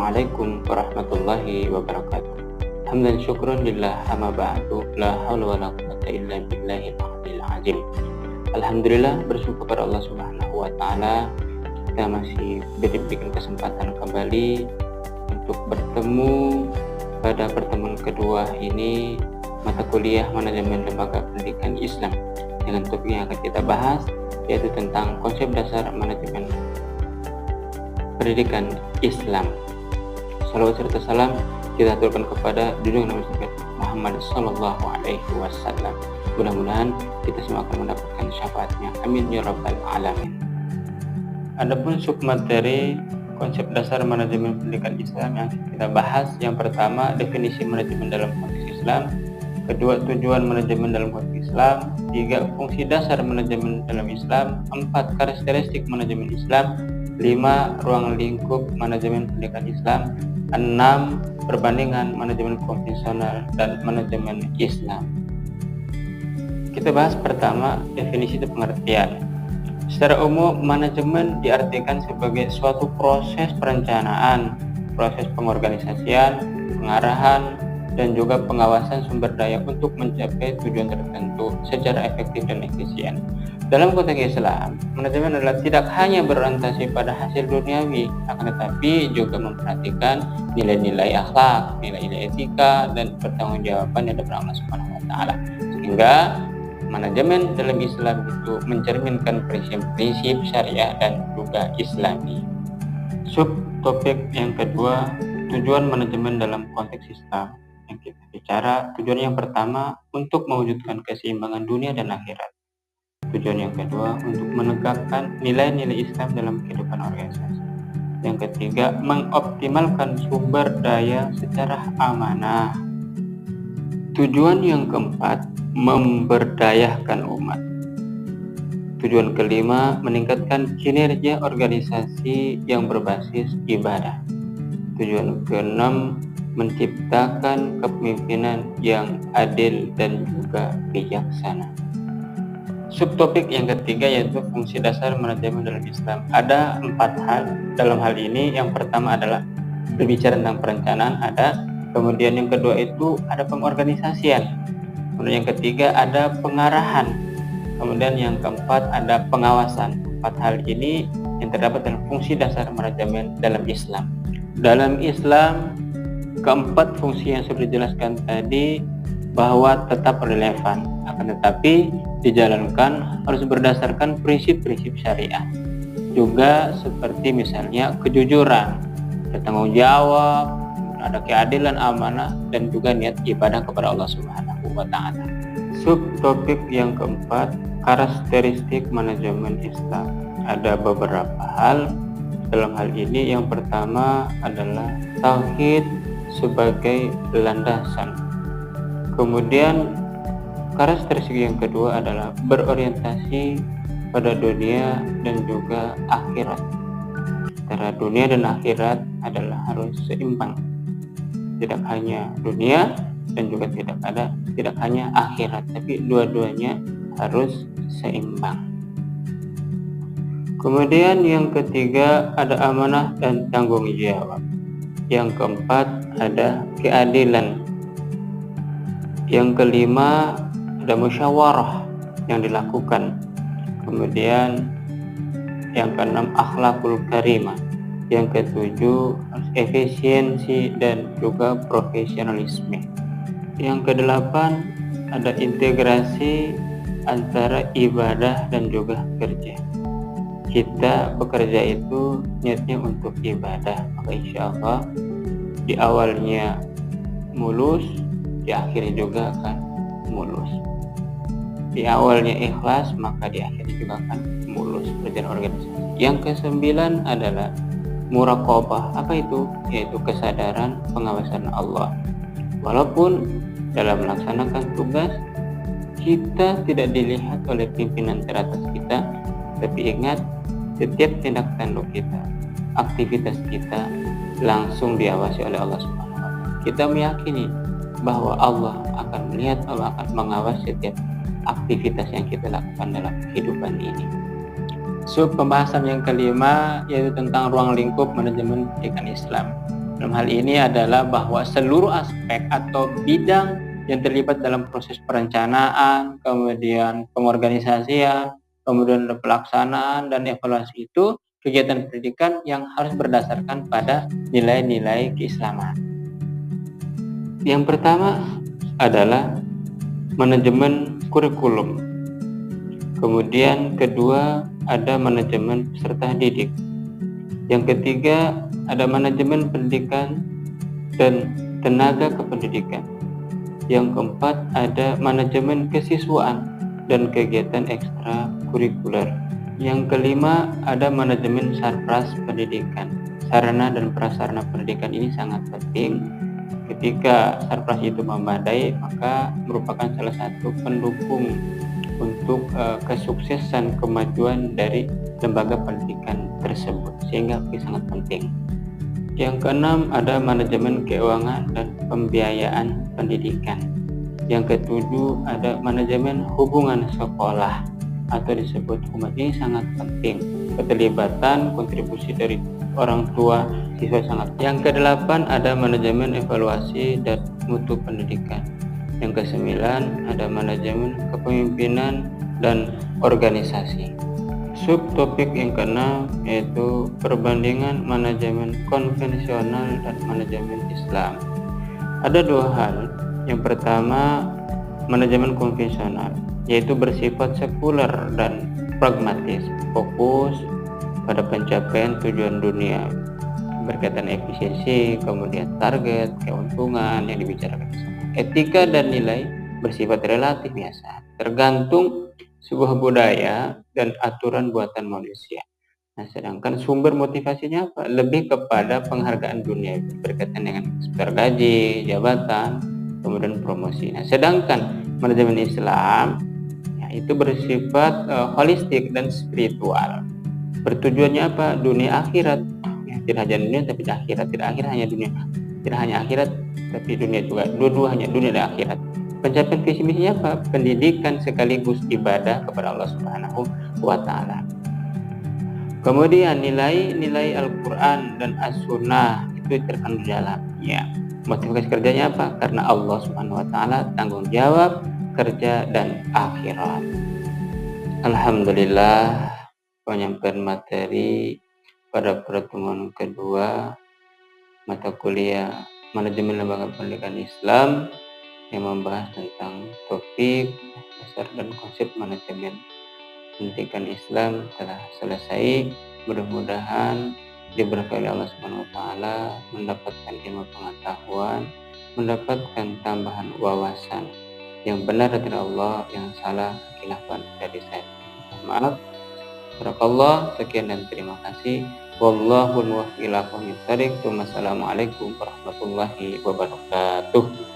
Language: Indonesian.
Assalamualaikum warahmatullahi wabarakatuh. Hamdan syukran lillah amma ba'du, la haula wala quwwata illa billahil aliyyil azim. Alhamdulillah, bersyukur kepada Allah Subhanahu wa taala, kita masih diberikan kesempatan kembali untuk bertemu pada pertemuan kedua ini mata kuliah manajemen lembaga pendidikan Islam dengan topik yang akan kita bahas, yaitu tentang konsep dasar manajemen pendidikan Islam. Salawat serta salam kita aturkan kepada junjungan Nabi Muhammad sallallahu alaihi wasallam. Mudah-mudahan kita semua akan mendapatkan syafaatnya. Amin ya rabbal alamin. Adapun submateri konsep dasar manajemen pendidikan Islam yang kita bahas, yang pertama definisi manajemen dalam konteks Islam, kedua tujuan manajemen dalam konteks Islam, tiga fungsi dasar manajemen dalam Islam, empat karakteristik manajemen Islam, 5. Ruang lingkup manajemen pendidikan Islam, 6. Perbandingan manajemen konvensional dan manajemen Islam. Kita bahas pertama definisi dan pengertian. Secara umum, manajemen diartikan sebagai suatu proses perencanaan, proses pengorganisasian, pengarahan, dan juga pengawasan sumber daya untuk mencapai tujuan tertentu secara efektif dan efisien. Dalam konteks Islam, manajemen adalah tidak hanya berorientasi pada hasil duniawi, akan tetapi juga memperhatikan nilai-nilai akhlak, nilai-nilai etika, dan pertanggungjawaban yang ada Allah Subhanahu wa taala. Sehingga manajemen dalam Islam itu mencerminkan prinsip-prinsip syariah dan juga Islami. Subtopik yang kedua, tujuan manajemen dalam konteks Islam. Yang kita bicara, tujuan yang pertama untuk mewujudkan keseimbangan dunia dan akhirat. Tujuan yang kedua untuk menegakkan nilai-nilai Islam dalam kehidupan organisasi. Yang ketiga, mengoptimalkan sumber daya secara amanah. Tujuan yang keempat, memberdayakan umat. Tujuan kelima, meningkatkan kinerja organisasi yang berbasis ibadah. Tujuan keenam, menciptakan kepemimpinan yang adil dan juga bijaksana. Subtopik yang ketiga yaitu fungsi dasar manajemen dalam Islam. Ada 4 hal dalam hal ini. Yang pertama adalah berbicara tentang perencanaan, ada. Kemudian yang kedua itu ada pengorganisasian. Kemudian yang ketiga ada pengarahan. Kemudian yang keempat ada pengawasan. 4 hal ini yang terdapat dalam fungsi dasar manajemen dalam Islam. Dalam Islam, keempat fungsi yang sudah dijelaskan tadi bahwa tetap relevan, akan tetapi dijalankan harus berdasarkan prinsip-prinsip syariah. Juga seperti misalnya kejujuran, bertanggung jawab, ada keadilan, amanah, dan juga niat ibadah kepada Allah Subhanahu wa taala. Subtopik yang keempat, karakteristik manajemen Islam. Ada beberapa hal dalam hal ini. Yang pertama adalah tauhid sebagai landasan. Kemudian karakteristik yang kedua adalah berorientasi pada dunia dan juga akhirat. Antara dunia dan akhirat adalah harus seimbang. Tidak hanya dunia dan juga tidak hanya akhirat, tapi dua-duanya harus seimbang. Kemudian yang ketiga ada amanah dan tanggung jawab. Yang keempat ada keadilan. Yang kelima ada musyawarah yang dilakukan. Kemudian yang keenam akhlakul karimah. Yang ketujuh efisiensi dan juga profesionalisme. Yang kedelapan ada integrasi antara ibadah dan juga kerja. Kita bekerja itu niatnya untuk ibadah, maka insya Allah di awalnya mulus, di akhirnya juga akan mulus. Di awalnya ikhlas, maka di akhirnya juga akan mulus berjalan organisasi. Yang kesembilan adalah muraqabah. Apa itu? Yaitu kesadaran pengawasan Allah. Walaupun dalam melaksanakan tugas kita tidak dilihat oleh pimpinan teratas kita, tapi ingat setiap tindak tanduk kita, aktivitas kita langsung diawasi oleh Allah Subhanahu wa taala. Kita meyakini bahwa Allah akan melihat, Allah akan mengawasi setiap aktivitas yang kita lakukan dalam kehidupan ini. Pembahasan yang kelima yaitu tentang ruang lingkup manajemen pendidikan Islam. Dalam hal ini adalah bahwa seluruh aspek atau bidang yang terlibat dalam proses perencanaan, kemudian pengorganisasian, kemudian pelaksanaan dan evaluasi itu kegiatan pendidikan yang harus berdasarkan pada nilai-nilai keislaman. Yang pertama adalah manajemen kurikulum. Kemudian kedua ada manajemen peserta didik. Yang ketiga ada manajemen pendidikan dan tenaga kependidikan. Yang keempat ada manajemen kesiswaan dan kegiatan ekstrakurikuler. Yang kelima ada manajemen sarpras pendidikan. Sarana dan prasarana pendidikan ini sangat penting. Ketika sarpras itu memadai, maka merupakan salah satu pendukung untuk kesuksesan kemajuan dari lembaga pendidikan tersebut, sehingga itu sangat penting. Yang keenam ada manajemen keuangan dan pembiayaan pendidikan. Yang ketujuh ada manajemen hubungan sekolah atau disebut humas. Ini sangat penting. Keterlibatan kontribusi dari orang tua siswa sangat. Yang kedelapan ada manajemen evaluasi dan mutu pendidikan. Yang kesembilan ada manajemen kepemimpinan dan organisasi. Subtopik yang keenam yaitu perbandingan manajemen konvensional dan manajemen Islam. Ada dua hal. Yang pertama, manajemen konvensional, yaitu bersifat sekuler dan pragmatis, fokus pada pencapaian tujuan dunia berkaitan efisiensi, kemudian target, keuntungan yang dibicarakan. Etika dan nilai bersifat relatif biasa, tergantung sebuah budaya dan aturan buatan manusia. Nah, sedangkan sumber motivasinya apa? Lebih kepada penghargaan dunia berkaitan dengan seputar gaji, jabatan, kemudian promosi. Nah, sedangkan manajemen Islam itu bersifat holistik dan spiritual. Bertujuannya apa? Dunia akhirat. Ya, tidak hanya dunia tapi akhirat. Tidak hanya dunia, tidak hanya akhirat tapi dunia juga. Dua-duanya dunia dan akhirat. Pencapaian visi misinya apa? Pendidikan sekaligus ibadah kepada Allah Subhanahu wa Ta'ala. Kemudian nilai-nilai Al-Quran dan As-Sunnah itu terkandung dalam. Ya, motivasi kerjanya apa? Karena Allah Subhanahu wa Ta'ala tanggung jawab kerja dan akhirat. Alhamdulillah, penyampaian materi pada pertemuan kedua mata kuliah manajemen lembaga pendidikan Islam yang membahas tentang topik dasar dan konsep manajemen pendidikan Islam telah selesai. Mudah-mudahan diberkahi Allah Subhanahu wa Ta'ala, mendapatkan ilmu pengetahuan, mendapatkan tambahan wawasan. Yang benar dari Allah, yang salah khilafan dari saya. Maaf. Barakallah, sekian dan terima kasih. Wallahul muwaffiq ila aqwamit thoriq. Wassalamualaikum warahmatullahi wabarakatuh.